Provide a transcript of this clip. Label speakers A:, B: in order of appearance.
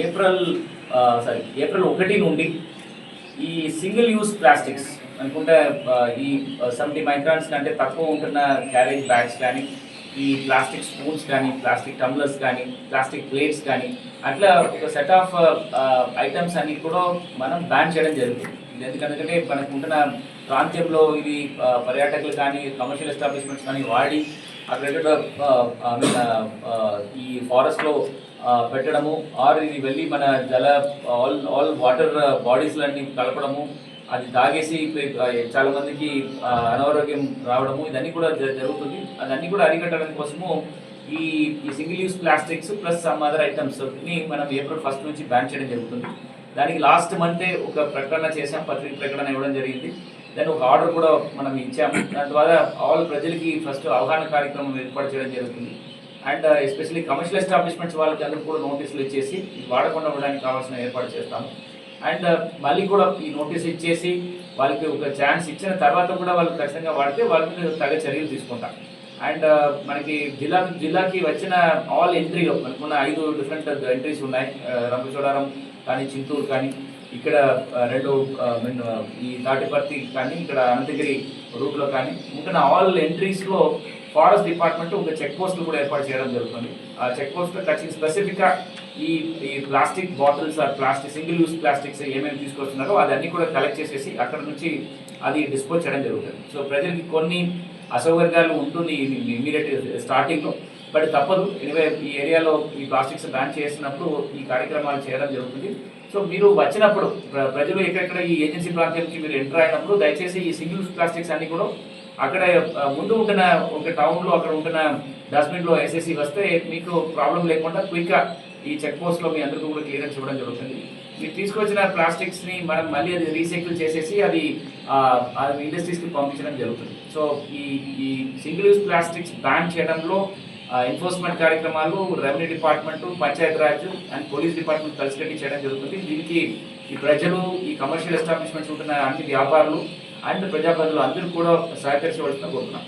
A: April April 1 నుండి ఈ single use plastics అనుకుంటే ఈ 70 మైక్రాన్స్ కంటే తక్కువ ఉంటున్న క్యారేజ్ బ్యాగ్స్ కానీ, ఈ ప్లాస్టిక్ స్పూన్స్ కానీ, ప్లాస్టిక్ టంబ్లర్స్ కానీ, ప్లాస్టిక్ ప్లేట్స్ కానీ, అట్లా ఒక సెట్ ఆఫ్ ఐటమ్స్ అన్ని కూడా మనం బ్యాన్ చేయడం జరుగుతుంది. ఎందుకంటే మనకు ఉంటున్న ప్రాంతంలో ఇది పర్యాటకులు కానీ, కమర్షియల్ ఎస్టాబ్లిష్మెంట్స్ కానీ వాడి అక్కడ ఈ ఫారెస్ట్లో పెట్టడము, ఆర్ ఇది వెళ్ళి మన ఆల్ వాటర్ బాడీస్లన్నీ కలపడము, అది తాగేసి చాలా మందికి అనారోగ్యం రావడము, ఇదన్నీ కూడా జరుగుతుంది. అదన్నీ కూడా అరికట్టడం కోసము ఈ single use plastics plus some other ఐటమ్స్ని మనం ఏప్రిల్ 1 నుంచి బ్యాన్ చేయడం జరుగుతుంది. దానికి లాస్ట్ మంతే ఒక ప్రకటన చేసాం, పత్రిక ప్రకటన ఇవ్వడం జరిగింది. దాని ఒక ఆర్డర్ కూడా మనం ఇచ్చాము. దాని ద్వారా ఆల్ ప్రజలకి ఫస్ట్ అవగాహన కార్యక్రమం ఏర్పాటు చేయడం జరుగుతుంది. అండ్ ఎస్పెషల్లీ కమర్షియల్ ఎస్టాబ్లిష్మెంట్స్ వాళ్ళకి అందరూ కూడా నోటీసులు ఇచ్చేసి వాడకుండా ఉండడానికి కావాల్సిన ఏర్పాటు చేస్తాము. అండ్ మళ్ళీ కూడా ఈ నోటీస్ ఇచ్చేసి వాళ్ళకి ఒక ఛాన్స్ ఇచ్చిన తర్వాత కూడా వాళ్ళు ఖచ్చితంగా వాడితే వాళ్ళ మీద తగ్గ చర్యలు తీసుకుంటాం. అండ్ మనకి జిల్లాకి వచ్చిన ఆల్ ఎంట్రీలో మనకున్న 5 డిఫరెంట్ ఎంట్రీస్ ఉన్నాయి. రంపచోడవరం కానీ, చింతూరు కానీ, ఇక్కడ 2 ఈ తాటిపర్తి కానీ, ఇక్కడ అనంతగిరి రూట్లో కానీ ఉంటున్న ఆల్ ఎంట్రీస్లో ఫారెస్ట్ డిపార్ట్మెంట్ ఒక చెక్ పోస్టులు కూడా ఏర్పాటు చేయడం జరుగుతుంది. ఆ చెక్ పోస్ట్లో ఖచ్చితంగా స్పెసిఫిక్గా ఈ plastic bottles or plastic single use plastics ఏమేమి తీసుకొస్తున్నారో అదన్నీ కూడా కలెక్ట్ చేసేసి అక్కడ నుంచి అది డిస్పోజ్ చేయడం జరుగుతుంది. సో ప్రజలకి కొన్ని అసౌకర్యాలు ఉంటుంది ఇమీడియట్ స్టార్టింగ్లో, బట్ తప్పదు. ఎనివే ఈ ఏరియాలో ఈ ప్లాస్టిక్స్ బ్యాన్ చేసినప్పుడు ఈ కార్యక్రమాలు చేయడం జరుగుతుంది. సో మీరు వచ్చినప్పుడు ప్రజలు ఎక్కడెక్కడ ఈ ఏజెన్సీ ప్రాంతానికి మీరు ఎంటర్ అయినప్పుడు దయచేసి ఈ సింగిల్ యూస్ ప్లాస్టిక్స్ అన్ని కూడా అక్కడ ముందు ఉంటున్న ఒక టౌన్లో అక్కడ ఉంటున్న డస్ట్బిన్లో వేసేసి వస్తే మీకు ప్రాబ్లం లేకుండా క్విక్గా ఈ చెక్ పోస్ట్లో మీ అందరికీ కూడా క్లియరెన్స్ ఇవ్వడం జరుగుతుంది. మీరు తీసుకొచ్చిన ప్లాస్టిక్స్ని మనం మళ్ళీ అది రీసైకిల్ చేసేసి అది ఇండస్ట్రీస్కి పంపించడం జరుగుతుంది. సో ఈ సింగిల్ యూస్ ప్లాస్టిక్స్ బ్యాన్ చేయడంలో ఎన్ఫోర్స్మెంట్ కార్యక్రమాలు revenue department, Panchayat Raj and police department కలిసికట్టి చేయడం జరుగుతుంది. దీనికి ఈ ప్రజలు, ఈ కమర్షియల్ ఎస్టాబ్లిష్మెంట్స్ ఉంటున్న అన్ని వ్యాపారులు అండ్ ప్రజాప్రతినిధులు అందరూ కూడా సహకరించవలసిన కోరుతున్నాం.